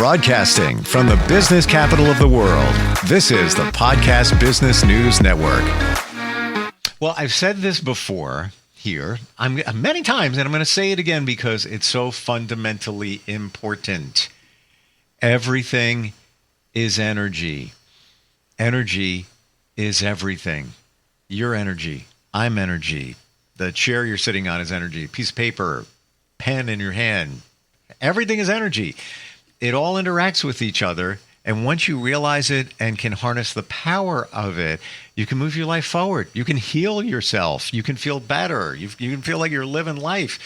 Broadcasting from the business capital of the world, this is the Podcast Business News Network. Well, I've said this before here many times, and I'm going to say it again because it's so fundamentally important. Everything is energy. Energy is everything. Your energy. I'm energy. The chair you're sitting on is energy. Piece of paper, pen in your hand. Everything is energy. It all interacts with each other. And once you realize it and can harness the power of it, you can move your life forward. You can heal yourself. You can feel better. You can feel like you're living life.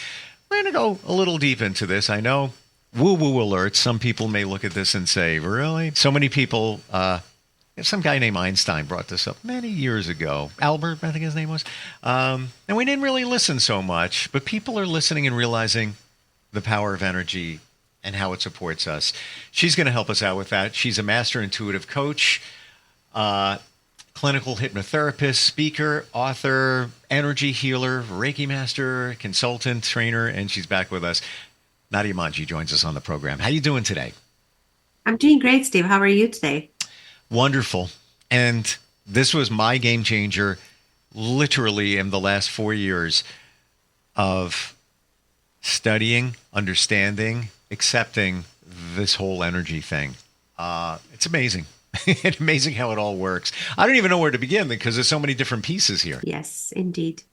We're going to go a little deep into this. I know, woo-woo alerts. Some people may look at this and say, really? So many people, some guy named Einstein brought this up many years ago. Albert, I think his name was. And we didn't really listen so much, but people are listening and realizing the power of energy and how it supports us. She's going to help us out with that. She's a master intuitive coach, clinical hypnotherapist, speaker, author, energy healer, Reiki master, consultant, trainer, and she's back with us. Nadiya Manji joins us on the program. How you doing today? I'm doing great, Steve. How are you today? Wonderful. And this was my game changer literally in the last 4 years of studying, understanding, accepting this whole energy thing. It's amazing. It's amazing how it all works. I don't even know where to begin because there's so many different pieces here. Yes, indeed.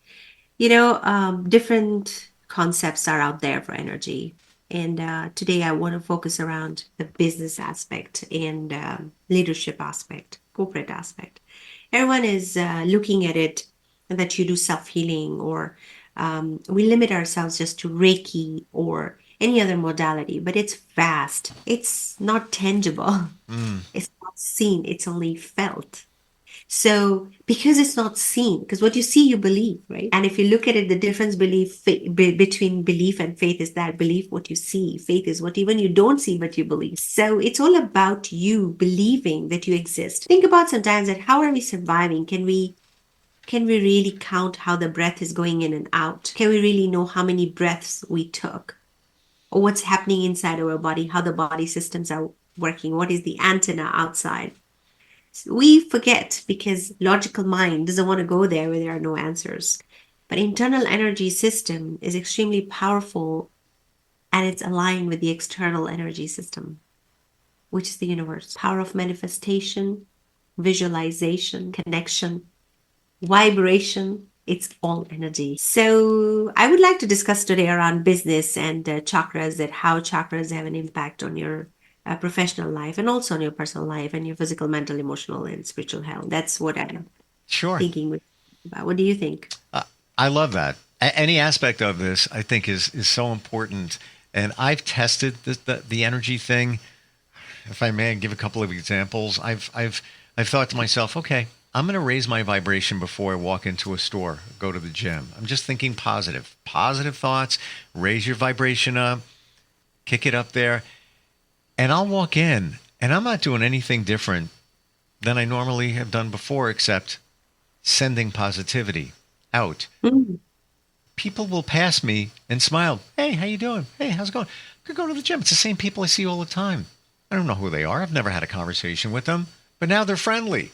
You know, different concepts are out there for energy. And today I want to focus around the business aspect and leadership aspect, corporate aspect. Everyone is looking at it that you do self-healing or we limit ourselves just to Reiki or any other modality, but it's vast. It's not tangible. It's not seen. It's only felt. So because it's not seen, because what you see, you believe, right? And if you look at it, the difference between belief and faith is that belief, what you see, faith is what even you don't see, but you believe. So it's all about you believing that you exist. Think about sometimes that how are we surviving? Can we really count how the breath is going in and out? Can we really know how many breaths we took? Or what's happening inside our body, how the body systems are working, what is the antenna outside? So we forget because logical mind doesn't want to go there where there are no answers. But internal energy system is extremely powerful and it's aligned with the external energy system, which is the universe. Power of manifestation, visualization, connection, vibration. It's all energy. So I would like to discuss today around business and chakras, that how chakras have an impact on your professional life and also on your personal life and your physical, mental, emotional, and spiritual health. That's what I'm thinking about. What do you think? I love that. Any aspect of this, I think, is so important. And I've tested the energy thing. If I may give a couple of examples, I've thought to myself, okay, I'm going to raise my vibration before I walk into a store, go to the gym. I'm just thinking positive thoughts, raise your vibration up, kick it up there. And I'll walk in and I'm not doing anything different than I normally have done before, except sending positivity out. Mm-hmm. People will pass me and smile. Hey, how you doing? Hey, how's it going? Could go to the gym. It's the same people I see all the time. I don't know who they are. I've never had a conversation with them, but now they're friendly.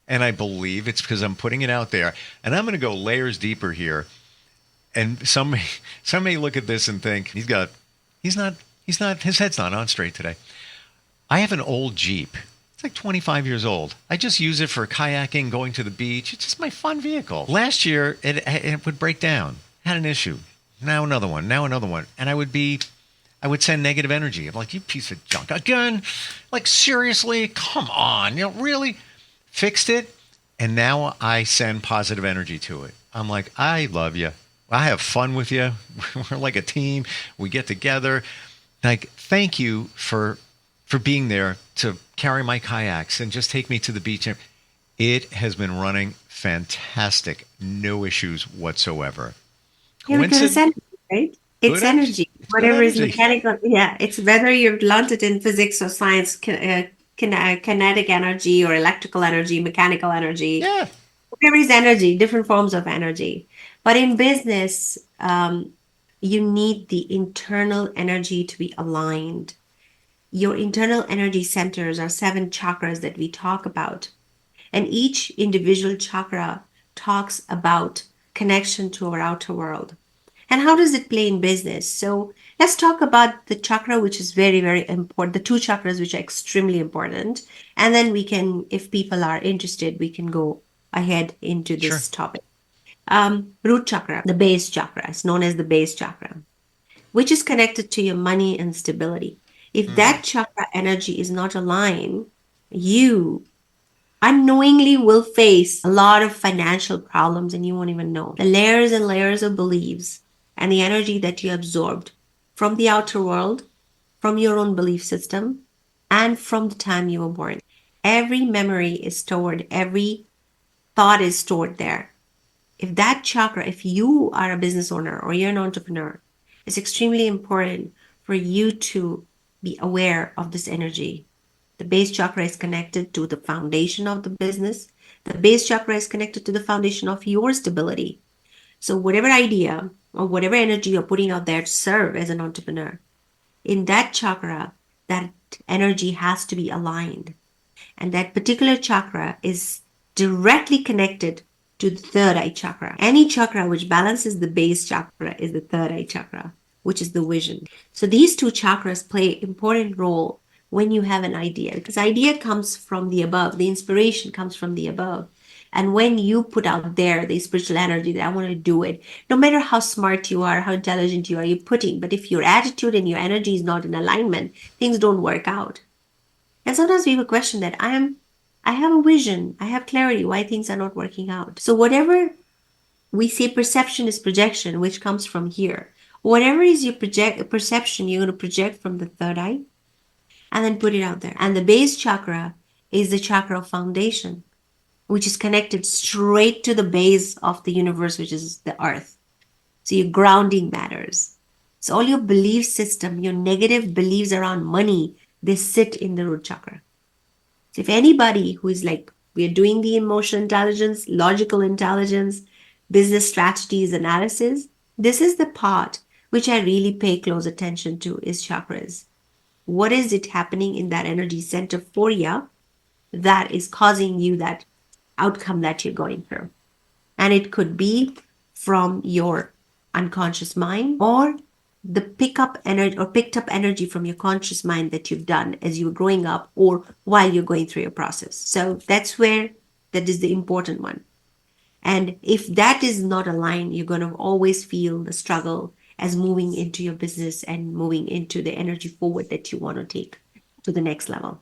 And I believe it's because I'm putting it out there. And I'm going to go layers deeper here. And some may look at this and think his head's not on straight today. I have an old Jeep. It's like 25 years old. I just use it for kayaking, going to the beach. It's just my fun vehicle. Last year, it would break down. Had an issue. Now another one. And I would send negative energy. I'm like, you piece of junk. Again? Like, seriously? Come on. Really? Fixed it, and now I send positive energy to it. I'm like, I love you. I have fun with you. We're like a team. We get together. Like, thank you for being there to carry my kayaks and just take me to the beach. It has been running fantastic. No issues whatsoever. Yeah, because it's energy, right? It's energy. Whatever is mechanical. Yeah, it's whether you've learned it in physics or science, kinetic energy or electrical energy, mechanical energy. Yeah. Whatever is energy, different forms of energy. But in business, you need the internal energy to be aligned. Your internal energy centers are 7 chakras that we talk about. And each individual chakra talks about connection to our outer world. And how does it play in business? So let's talk about the chakra, which is very, very important, the 2 chakras, which are extremely important. And then we can, if people are interested, we can go ahead into Sure. this topic. Root chakra, the base chakra, is known as the base chakra, which is connected to your money and stability. If that chakra energy is not aligned, you unknowingly will face a lot of financial problems and you won't even know. The layers and layers of beliefs and the energy that you absorbed from the outer world, from your own belief system, and from the time you were born. Every memory is stored, every thought is stored there. If that chakra, if you are a business owner or you're an entrepreneur, it's extremely important for you to be aware of this energy. The base chakra is connected to the foundation of the business. The base chakra is connected to the foundation of your stability. So whatever idea or whatever energy you're putting out there to serve as an entrepreneur, in that chakra, that energy has to be aligned. And that particular chakra is directly connected to the third eye chakra. Any chakra which balances the base chakra is the third eye chakra, which is the vision. So these 2 chakras play important role when you have an idea, because idea comes from the above, the inspiration comes from the above. And when you put out there the spiritual energy that I want to do it, no matter how smart you are, how intelligent you are, you're putting, but if your attitude and your energy is not in alignment, things don't work out. And sometimes people question that I have a vision, I have clarity, why things are not working out. So whatever we say, perception is projection, which comes from here. Whatever is your perception, you're going to project from the third eye and then put it out there. And the base chakra is the chakra of foundation, which is connected straight to the base of the universe, which is the earth. So your grounding matters. So all your belief system, your negative beliefs around money, they sit in the root chakra. So if anybody who is like, we're doing the emotional intelligence, logical intelligence, business strategies analysis, this is the part which I really pay close attention to is chakras. What is it happening in that energy center for you that is causing you that outcome that you're going through? And it could be from your unconscious mind or the picked up energy from your conscious mind that you've done as you were growing up or while you're going through your process. So that's where that is the important one. And if that is not aligned, you're going to always feel the struggle as moving into your business and moving into the energy forward that you want to take to the next level.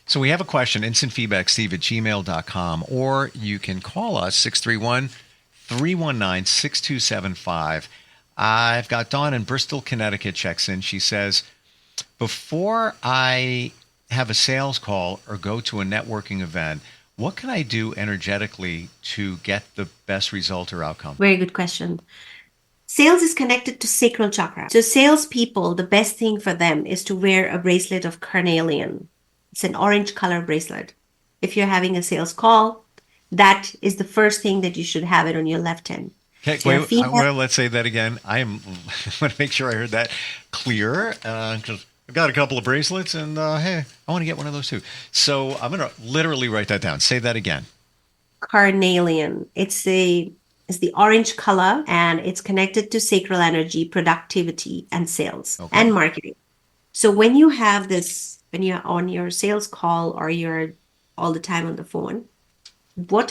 So we have a question, instant feedback, steve@gmail.com, or you can call us 631-319-6275. I've got Dawn in Bristol, Connecticut checks in. She says, before I have a sales call or go to a networking event, what can I do energetically to get the best result or outcome? Very good question. Sales is connected to sacral chakra. So salespeople, the best thing for them is to wear a bracelet of carnelian. It's an orange color bracelet. If you're having a sales call, that is the first thing that you should have it on your left hand. Okay, So well, let's say that again. I want to make sure I heard that clear because I've got a couple of bracelets and hey, I want to get one of those too. So I'm going to literally write that down. Say that again. Carnelian. It's the orange color and it's connected to sacral energy, productivity, and sales and marketing. So when you have this, when you're on your sales call or you're all the time on the phone,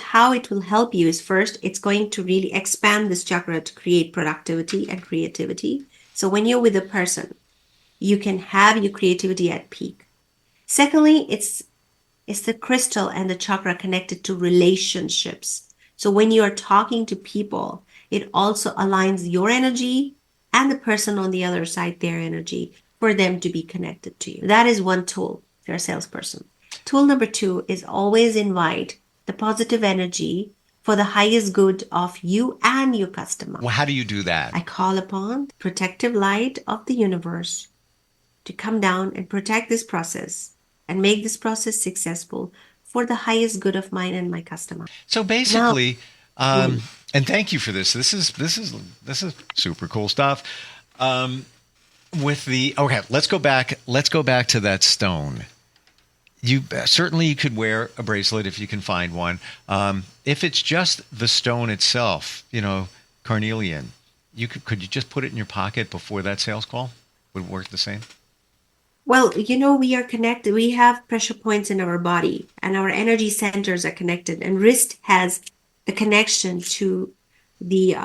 how it will help you is first, it's going to really expand this chakra to create productivity and creativity. So when you're with a person, you can have your creativity at peak. Secondly, it's the crystal and the chakra connected to relationships. So when you are talking to people, it also aligns your energy and the person on the other side, their energy, for them to be connected to you. That is one tool if you're a salesperson. Tool number 2 is always invite the positive energy for the highest good of you and your customer. Well, how do you do that? I call upon the protective light of the universe to come down and protect this process and make this process successful for the highest good of mine and my customer. So basically, and thank you for this. This is super cool stuff. with the okay, let's go back. Let's go back to that stone. You certainly you could wear a bracelet if you can find one. If it's just the stone itself, carnelian, could you just put it in your pocket before that sales call? Would it work the same? Well, we are connected. We have pressure points in our body, and our energy centers are connected. And wrist has the connection to the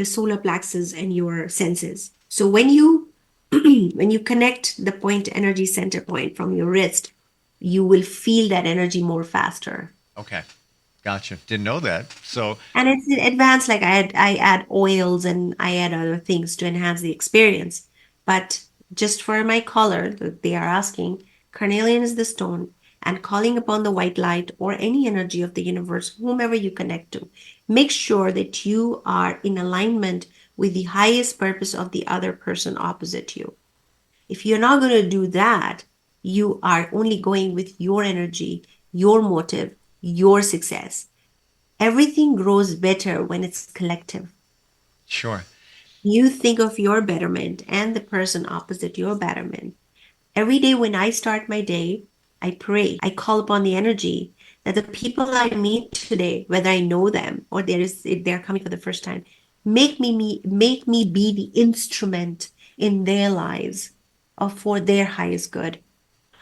solar plexus and your senses. So when you when you connect the point energy center point from your wrist, you will feel that energy more faster. Okay, gotcha. Didn't know that. So And it's advanced, like I add oils and I add other things to enhance the experience. But just for my color that they are asking, carnelian is the stone, and calling upon the white light or any energy of the universe, whomever you connect to, make sure that you are in alignment with the highest purpose of the other person opposite you. If you're not going to do that, you are only going with your energy, your motive, your success. Everything grows better when it's collective. sure. You think of your betterment and the person opposite your betterment. Every day when I start my day, I pray. I call upon the energy that the people I meet today, whether I know them or if they're coming for the first time, make me be the instrument in their lives of for their highest good.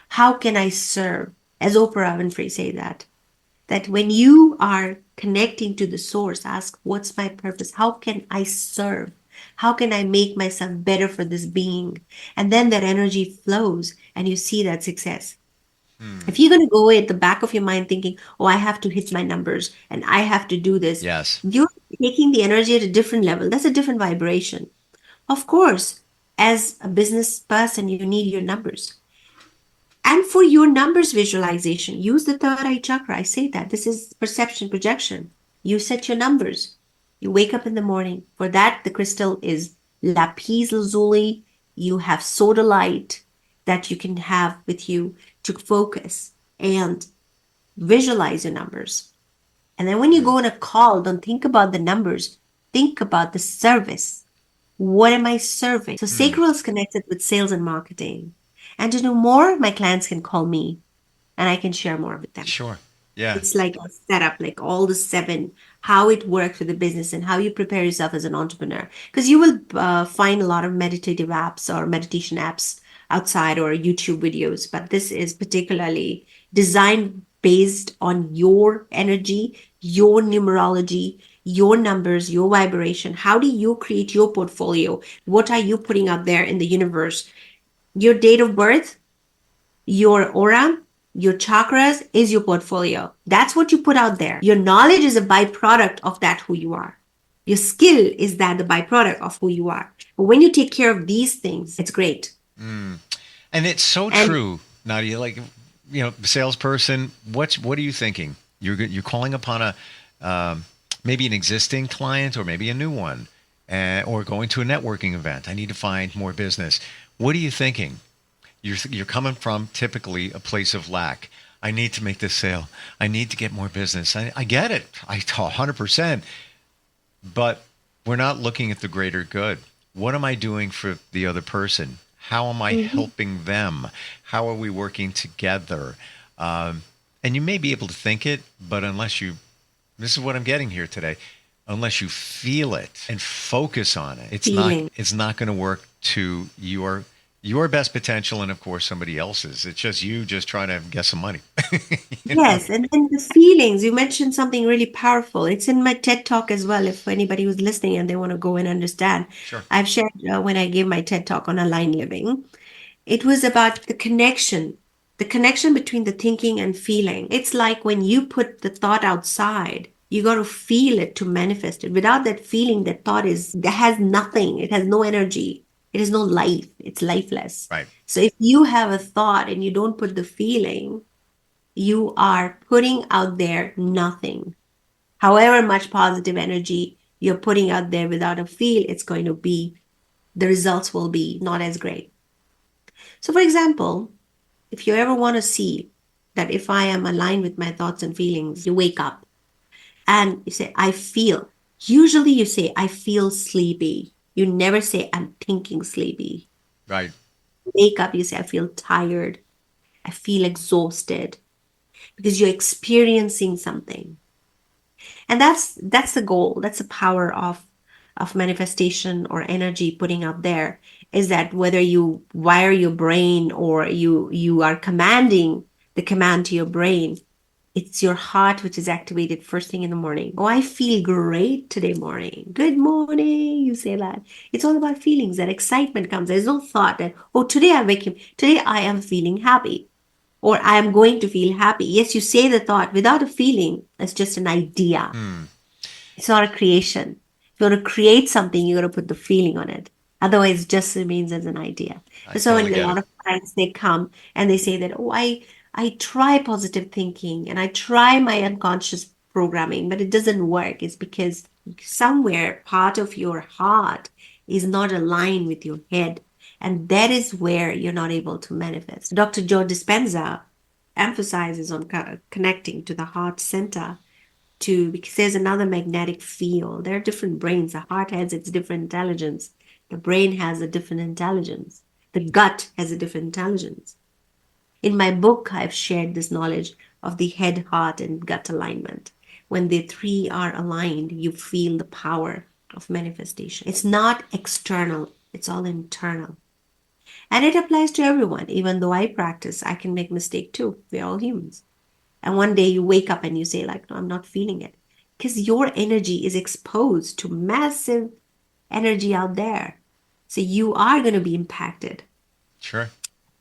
How can I serve? As Oprah Winfrey say that when you are connecting to the source, ask, what's my purpose? How can I serve? How can I make myself better for this being? And then that energy flows and you see that success. Hmm. If you're going to go at the back of your mind thinking, oh, I have to hit my numbers and I have to do this, Yes. you're taking the energy at a different level. That's a different vibration. Of course, as a business person, you need your numbers. And for your numbers visualization, use the third eye chakra. I say that this is perception projection. You set your numbers. You wake up in the morning. For that, the crystal is lapis lazuli. You have sodalite that you can have with you to focus and visualize your numbers. And then when you Hmm. go on a call, don't think about the numbers. Think about the service. What am I serving? So Hmm. sacral is connected with sales and marketing. And to know more, my clients can call me and I can share more with them. Sure. Yeah. It's like a setup, like all the seven, how it works with the business and how you prepare yourself as an entrepreneur. Because you will find a lot of meditative apps or meditation apps outside or YouTube videos, but this is particularly designed based on your energy, your numerology, your numbers, your vibration. How do you create your portfolio? What are you putting out there in the universe? Your date of birth, your aura, your chakras is your portfolio. That's what you put out there. Your knowledge is a byproduct of that who you are. Your skill is that the byproduct of who you are. But when you take care of these things, it's great. Mm. And it's so And true, Nadia. Like, salesperson, what are you thinking? You're calling upon maybe an existing client or maybe a new one, or going to a networking event. I need to find more business. What are you thinking? You're coming from typically a place of lack. I need to make this sale. I need to get more business. I get it. 100%. But we're not looking at the greater good. What am I doing for the other person? How am I mhm, helping them? How are we working together? And you may be able to think it, but this is what I'm getting here today. Unless you feel it and focus on it, feeling. it's not going to work to your best potential, and of course somebody else's. It's just you just trying to get some money. you know? Yes, and then the feelings. You mentioned something really powerful. It's in my TED Talk as well. If anybody who's listening and they want to go and understand, Sure. I've shared when I gave my TED Talk on aligned living. It was about the connection between the thinking and feeling. It's like when you put the thought outside, you got to feel it to manifest it. Without that feeling, that thought that has nothing. It has no energy. It has no life. It's lifeless. Right. So if you have a thought and you don't put the feeling, you are putting out there nothing. However much positive energy you're putting out there without a feel, the results will be not as great. So, for example, if you ever want to see that if I am aligned with my thoughts and feelings, you wake up and you say, I feel. Usually you say, I feel sleepy. You never say, I'm thinking sleepy. Right. Wake up, you say, I feel tired, I feel exhausted, because you're experiencing something. And that's the goal. That's the power of manifestation or energy putting out there, is that whether you wire your brain or you are commanding the command to your brain, it's your heart which is activated first thing in the morning. Oh, I feel great today morning. Good morning. You say that. It's all about feelings. That excitement comes. There's no thought that, oh, today I wake up. Today I am feeling happy, or I am going to feel happy. Yes, you say the thought without a feeling. It's just an idea. Hmm. It's not a creation. If you want to create something, you got to put the feeling on it. Otherwise, it just remains as an idea. I So totally when a get it. lot of clients they come and they say that, oh, I try positive thinking and I try my unconscious programming, but it doesn't work. It's because somewhere part of your heart is not aligned with your head. And that is where you're not able to manifest. Dr. Joe Dispenza emphasizes on connecting to the heart center too, because there's another magnetic field. There are different brains. The heart has its different intelligence. The brain has a different intelligence. The gut has a different intelligence. In my book, I've shared this knowledge of the head, heart, and gut alignment. When the three are aligned, you feel the power of manifestation. It's not external, it's all internal. And it applies to everyone. Even though I practice, I can make mistake too. We're all humans. And one day you wake up and you say, like, no, I'm not feeling it. Because your energy is exposed to massive energy out there. So you are going to be impacted. Sure.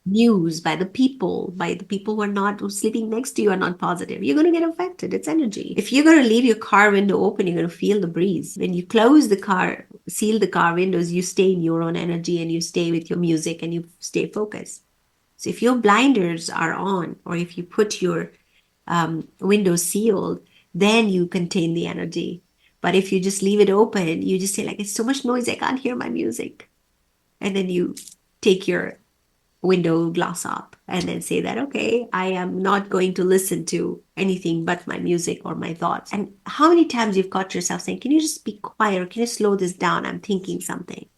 News by the people who are not who's sleeping next to you are not positive. You're going to get affected. It's energy. If you're going to leave your car window open, you're going to feel the breeze. When you close the car, seal the car windows, you stay in your own energy and you stay with your music and you stay focused. So if your blinders are on, or if you put your window sealed, then you contain the energy. But if you just leave it open, you just say, like, it's so much noise, I can't hear my music. And then you take your window glass up and then say that, okay, I am not going to listen to anything but my music or my thoughts. And how many times you've caught yourself saying, can you just be quiet, or can you slow this down? I'm thinking something.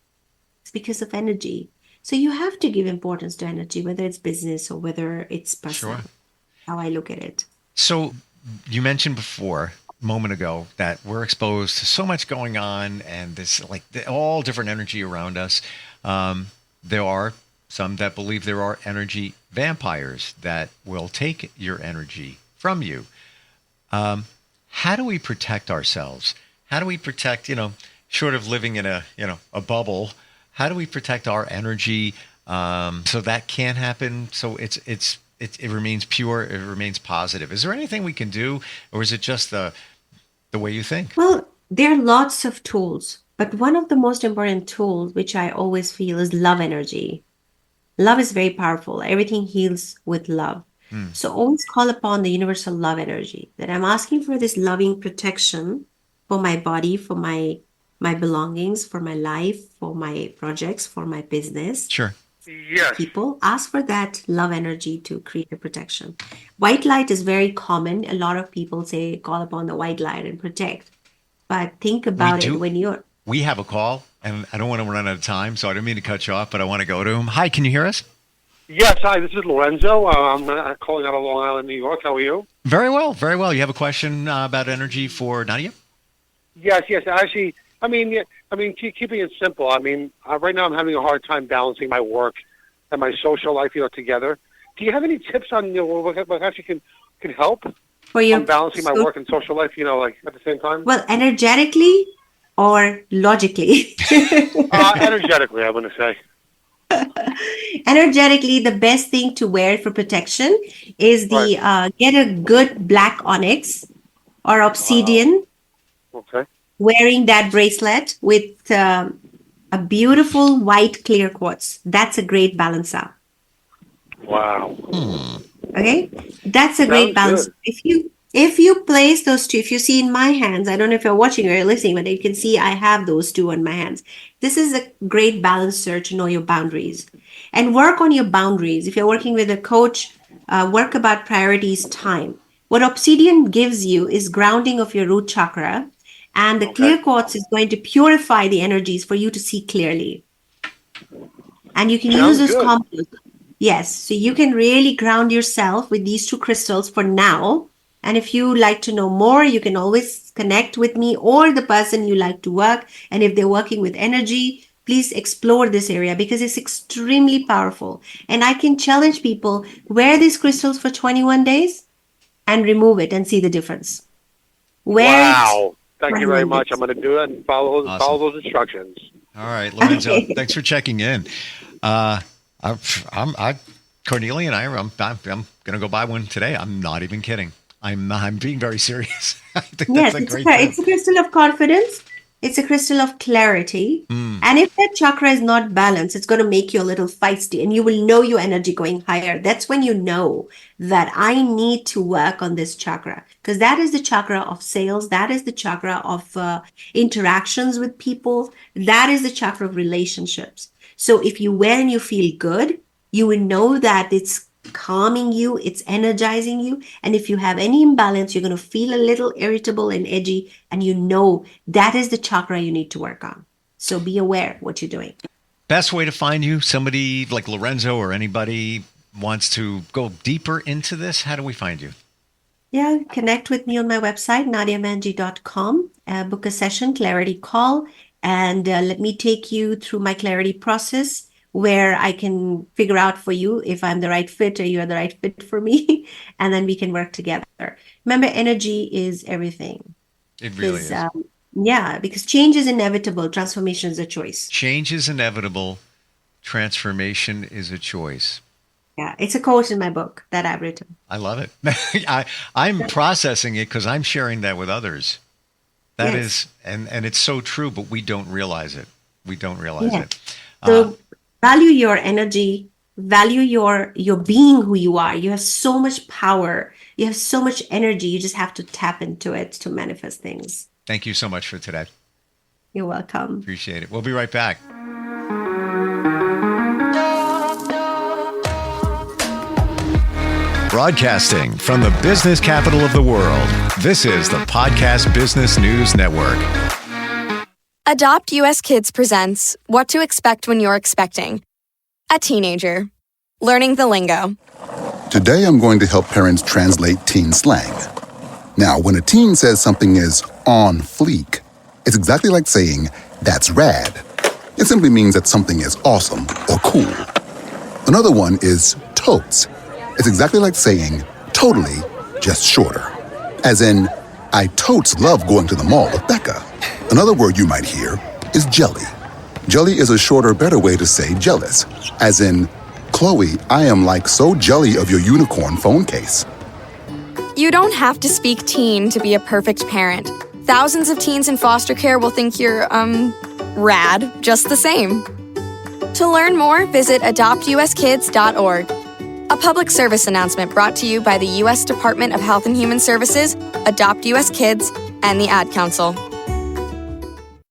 It's because of energy. So you have to give importance to energy, whether it's business or whether it's personal. Sure. How I look at it. So you mentioned before, a moment ago, that we're exposed to so much going on and this all different energy around us. There are some that believe there are energy vampires that will take your energy from you. How do we protect ourselves? How do we protect, short of living in a bubble, how do we protect our energy so that can't happen? So it remains pure, it remains positive. Is there anything we can do, or is it just the way you think? Well, there are lots of tools, but one of the most important tools, which I always feel, is love energy. Love is very powerful. Everything heals with love. Hmm. So always call upon the universal love energy, that I'm asking for this loving protection for my body, for my belongings, for my life, for my projects, for my business. Sure. Yes. People ask for that love energy to create a protection. White light is very common. A lot of people say call upon the white light and protect. But think about it when you're. We have a call, and I don't want to run out of time, so I don't mean to cut you off, but I want to go to him. Hi, can you hear us? Yes, hi, this is Lorenzo. I'm calling out of Long Island, New York. How are you? Very well, very well. You have a question about energy for Nadiya? Yes. Actually, keeping it simple. Right now I'm having a hard time balancing my work and my social life, together. Do you have any tips on what actually can help For your on balancing my work and social life, at the same time? Well, energetically or logically? Energetically, I'm going to say. Energetically, the best thing to wear for protection is get a good black onyx or obsidian. Wow. Okay. Wearing that bracelet with a beautiful white clear quartz. That's a great balancer. Wow. Okay, that's a great balance. Good. If you place those two, if you see in my hands, I don't know if you're watching or listening, but you can see I have those two on my hands. This is a great balancer to know your boundaries and work on your boundaries. If you're working with a coach, work about priorities, time. What obsidian gives you is grounding of your root chakra, and the clear quartz is going to purify the energies for you to see clearly. And you can use Sounds this good. compost. Yes, so you can really ground yourself with these two crystals for now. And if you like to know more, you can always connect with me or the person you like to work. And if they're working with energy, please explore this area because it's extremely powerful. And I can challenge people, wear these crystals for 21 days and remove it and see the difference. Wear it Wow. Thank you very 21 much. days. I'm going to do it and follow Awesome. those instructions. All right, Lorenzo, Okay. thanks for checking in. Cornelia and I'm going to go buy one today. I'm not even kidding. I'm being very serious. I think Yes, that's a great thing. it's a crystal of confidence. It's a crystal of clarity. And if that chakra is not balanced, it's going to make you a little feisty and you will know your energy going higher. That's when you know that I need to work on this chakra because that is the chakra of sales. That is the chakra of interactions with people. That is the chakra of relationships. So if you wear and you feel good, you will know that it's calming you, it's energizing you. And if you have any imbalance, you're going to feel a little irritable and edgy, and you know that is the chakra you need to work on. So be aware what you're doing. Best way to find you, somebody like Lorenzo or anybody wants to go deeper into this, how do we find you? Yeah, connect with me on my website, nadiyamanji.com, book a session, clarity call, and let me take you through my clarity process where I can figure out for you if I'm the right fit or you're the right fit for me, and then we can work together. Remember, energy is everything. It really is. Yeah, because change is inevitable. Transformation is a choice. Change is inevitable. Transformation is a choice. Yeah, it's a quote in my book that I've written. I love it. I'm processing it because I'm sharing that with others. That Yes. is, and it's so true, but we don't realize it. We don't realize Yeah. it. So value your energy, value your being who you are. You have so much power. You have so much energy. You just have to tap into it to manifest things. Thank you so much for today. You're welcome. Appreciate it. We'll be right back. Broadcasting from the business capital of the world, this is the Podcast Business News Network. Adopt US Kids presents What to Expect When You're Expecting. A teenager. Learning the lingo. Today I'm going to help parents translate teen slang. Now, when a teen says something is on fleek, it's exactly like saying, that's rad. It simply means that something is awesome or cool. Another one is totes. It's exactly like saying, totally, just shorter. As in, I totes love going to the mall with Becca. Another word you might hear is jelly. Jelly is a shorter, better way to say jealous. As in, Chloe, I am like so jelly of your unicorn phone case. You don't have to speak teen to be a perfect parent. Thousands of teens in foster care will think you're, rad just the same. To learn more, visit adoptuskids.org. A public service announcement brought to you by the U.S. Department of Health and Human Services, Adopt U.S. Kids, and the Ad Council.